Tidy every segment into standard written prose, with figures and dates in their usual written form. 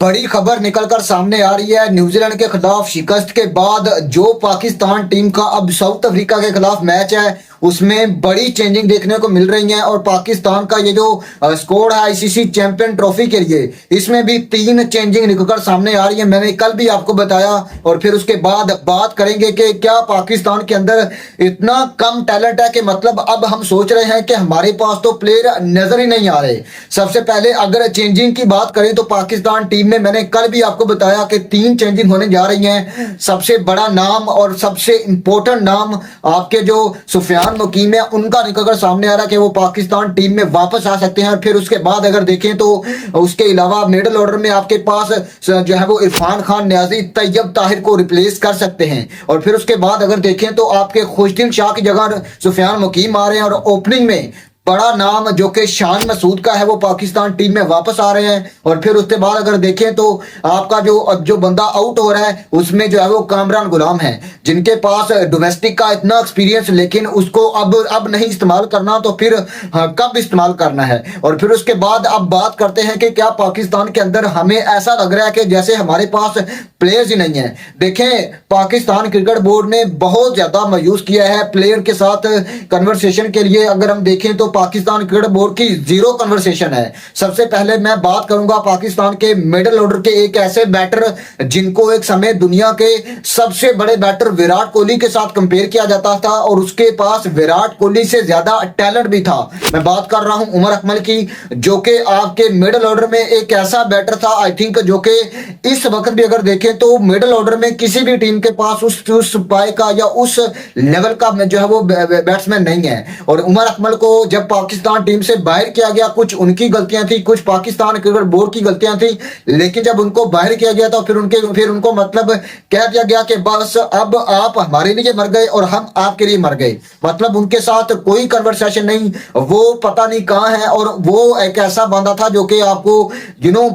बड़ी खबर निकलकर सामने आ रही है। न्यूजीलैंड के खिलाफ शिकस्त के बाद जो पाकिस्तान टीम का अब साउथ अफ्रीका के खिलाफ मैच है उसमें बड़ी चेंजिंग देखने को मिल रही है और पाकिस्तान का ये जो स्कोर है आईसीसी चैंपियन ट्रॉफी के लिए, इसमें भी 3 चेंजिंग निकलकर सामने आ रही है। मैंने कल भी आपको बताया और फिर उसके बाद बात करेंगे कि क्या पाकिस्तान के अंदर इतना कम टैलेंट है कि मतलब अब हम सोच रहे हैं कि हमारे पास तो प्लेयर नजर ही नहीं आ रहे। सबसे पहले अगर चेंजिंग की बात करें तो पाकिस्तान टीम में मैंने कल भी आपको बताया कि 3 चेंजिंग होने जा रही हैं। सबसे बड़ा नाम और सबसे इंपॉर्टेंट नाम आपके जो सुफियान मुकीम है उनका निकलकर सामने आ रहा है कि वो पाकिस्तान टीम में वापस आ सकते हैं। और फिर उसके बाद अगर देखें तो उसके अलावा मिडिल ऑर्डर में आपके पास जो है वो इरफान खान, न्याजी, तैयब ताहिर को रिप्लेस कर सकते हैं। और फिर उसके बाद अगर देखें तो आपके खुशदिल शाह की जगह सुफियान मुकीम आ रहे हैं और ओपनिंग में बड़ा नाम जो कि शान मसूद का है वो पाकिस्तान टीम में वापस आ रहे हैं। और फिर उसके बाद अगर देखें तो आपका जो बंदा आउट हो रहा है उसमें जो है वो कामरान गुलाम है, जिनके पास डोमेस्टिक का इतना एक्सपीरियंस, लेकिन उसको अब नहीं इस्तेमाल करना तो फिर कब इस्तेमाल करना है। और फिर उसके बाद अब बात करते हैं कि क्या पाकिस्तान के अंदर हमें ऐसा लग रहा है कि जैसे हमारे पास प्लेयर्स ही नहीं है। देखें, पाकिस्तान क्रिकेट बोर्ड ने बहुत ज्यादा मायूस किया है प्लेयर के साथ कन्वर्सेशन के लिए। अगर हम देखें तो पाकिस्तान क्रिकेट बोर्ड की 0 कन्वर्सेशन है। सबसे पहले मैं बात करूंगा पाकिस्तान के मिडिल ऑर्डर के एक ऐसे बैटर जिनको एक समय दुनिया के सबसे बड़े बैटर विराट कोहली के साथ कंपेयर किया जाता था और उसके पास विराट कोहली से ज्यादा टैलेंट भी था। मैं बात कर रहा हूं उमर अकमल की, जो कि आपके मिडिल ऑर्डर में एक ऐसा बैटर था आई थिंक जो कि इस वक्त भी अगर देखें तो मिडिल ऑर्डर में किसी भी टीम के पास उस पाए का या उस लेवल का जो है वो बैट्समैन नहीं है। और उमर अकमल को जब पाकिस्तान टीम से बाहर किया गया, कुछ उनकी गलतियां थी, कुछ पाकिस्तान क्रिकेट बोर्ड की गलतियां थी, लेकिन जब उनको बाहर किया गया तो फिर उनको मतलब कह दिया गया कि बस अब आप हमारे लिए मर गए और हम आपके लिए मर गए। मतलब उनके साथ कोई कन्वर्सेशन नहीं, वो पता नहीं कहां है। और वो एक ऐसा बंदा था जो कि आपको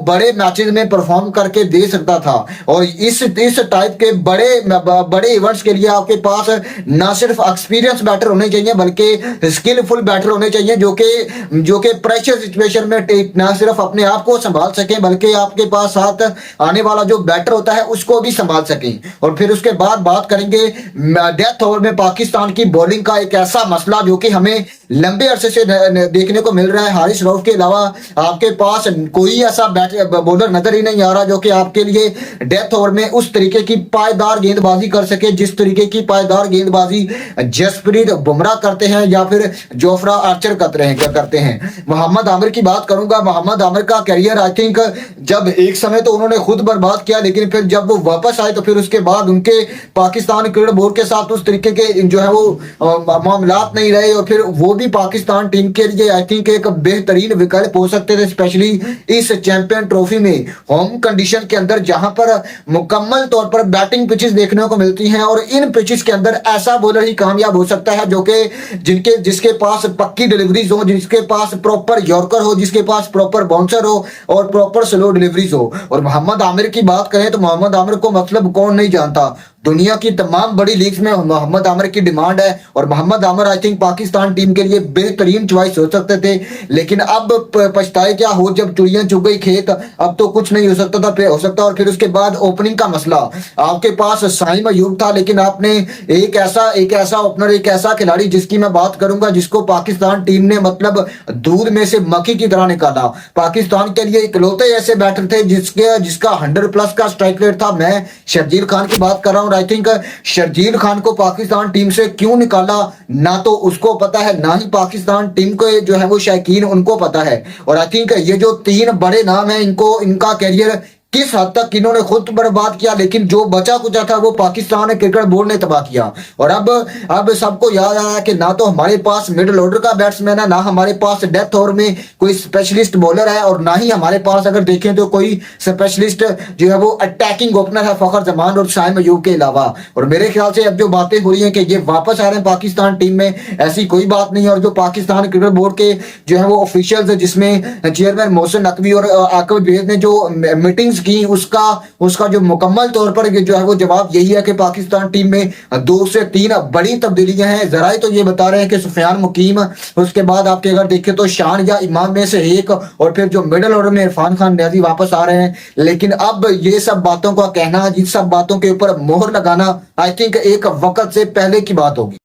बड़े मैचेस में परफॉर्म करके दे सकता था। और इस टाइप के बड़े इवेंट्स के लिए आपके पास ना सिर्फ एक्सपीरियंस बैटर होने चाहिए बल्कि स्किलफुल बैटर होने चाहिए जो कि प्रेशर सिचुएशन में ना सिर्फ अपने आप को संभाल सके बल्कि आपके पास साथ आने वाला जो बैटर होता है उसको भी संभाल सके। और फिर उसके बाद बात करेंगे डेथ ओवर में पाकिस्तान की बॉलिंग का एक ऐसा मसला जो कि हमें लंबे अरसे से देखने को मिल रहा है। हारिस रऊफ के अलावा आपके पास कोई ऐसा बॉलर नजर ही नहीं आ रहा जो कि आपके लिए डेथ ओवर में उस तरीके की पायदार गेंदबाजी कर सके जिस तरीके की पायदार गेंदबाजी जसप्रीत बुमराह करते हैं या फिर जोफ्रा आर्चर करते हैं। मोहम्मद आमिर की बात करूंगा। मोहम्मद आमिर का करियर आई थिंक जब एक समय तो उन्होंने खुद बर्बाद किया, लेकिन फिर जब वो वापस आए तो फिर उसके बाद उनके पाकिस्तान क्रिकेट बोर्ड के साथ उस तरीके के जो है वो मामलात नहीं रहे और फिर वो भी पाकिस्तान टीम के लिए आई थिंक एक बेहतरीन विकल्प हो सकते थे, स्पेशली इस चैंपियन ट्रॉफी में होम कंडीशन के अंदर जहां पर मुकम्मल तौर पर बैटिंग पिचेस देखने को मिलती हैं। और इन पिचेस के अंदर ऐसा बॉलर ही कामयाब हो सकता है जो कि जिसके पास पक्की डिलीवरीज हो, जिसके पास प्रॉपर यॉर्कर हो, जिसके पास प्रॉपर बाउंसर हो और प्रॉपर स्लो डिलीवरीज हो। और मोहम्मद आमिर की बात करें तो मोहम्मद आमिर को मतलब कौन नहीं जानता। दुनिया की तमाम बड़ी लीग्स में मोहम्मद आमिर की डिमांड है और Mohammad Aamir I think Pakistan team के लिए बेहतरीन चॉइस हो सकते थे। लेकिन अब पछताए क्या हो, जब चिड़ियां चुग गई खेत, अब तो कुछ नहीं हो सकता था हो सकता। और फिर उसके बाद ओपनिंग का मसला, आपके पास साइम अयूब था लेकिन आपने एक ऐसा ओपनर, एक ऐसा खिलाड़ी जिसकी मैं बात करूंगा जिसको पाकिस्तान टीम ने मतलब दूध में से मक्खी की तरह निकाला। पाकिस्तान के लिए इकलौते ऐसे बैटर थे जिसका 100+ का स्ट्राइक रेट था। मैं शर्जील खान की बात कर रहा हूं। आई थिंक शर्जील खान को पाकिस्तान टीम से क्यों निकाला ना तो उसको पता है ना ही पाकिस्तान टीम को जो है वो शायकीन उनको पता है। और आई थिंक ये जो 3 बड़े नाम है इनका कैरियर किस हद तक इन्होंने खुद बर्बाद किया, लेकिन जो बचा कुचा था वो पाकिस्तान क्रिकेट बोर्ड ने तबाह किया। और अब सबको याद आ रहा है कि ना तो हमारे पास मिडिल ऑर्डर का बैट्समैन है, ना हमारे पास डेथ ओवर में कोई स्पेशलिस्ट बॉलर है और ना ही हमारे पास अगर देखें तो कोई स्पेशलिस्ट जो है वो अटैकिंग ओपनर है फखर जमान और शाइम अयूब के अलावा। और मेरे ख्याल से अब जो बातें हो रही हैं कि ये वापस आ रहे हैं पाकिस्तान टीम में, ऐसी कोई बात नहीं है। और जो पाकिस्तान क्रिकेट बोर्ड के जो है वो ऑफिशियल्स जिसमें चेयरमैन मोहसिन नकवी और आकिब बेग ने जो मीटिंग्स एडिशंस की उसका जो मुकम्मल तौर पर जो है वो जवाब यही है कि पाकिस्तान टीम में 2 से 3 बड़ी तब्दीलियां हैं। जराए तो ये बता रहे हैं कि सुफियान मुकीम, उसके बाद आपके अगर देखें तो शान या इमाम में से एक, और फिर जो मिडिल ऑर्डर में इरफान खान नियाजी वापस आ रहे हैं। लेकिन अब ये सब बातों का कहना, जिन सब बातों के ऊपर मोहर लगाना, आई थिंक एक वक्त से पहले की बात होगी।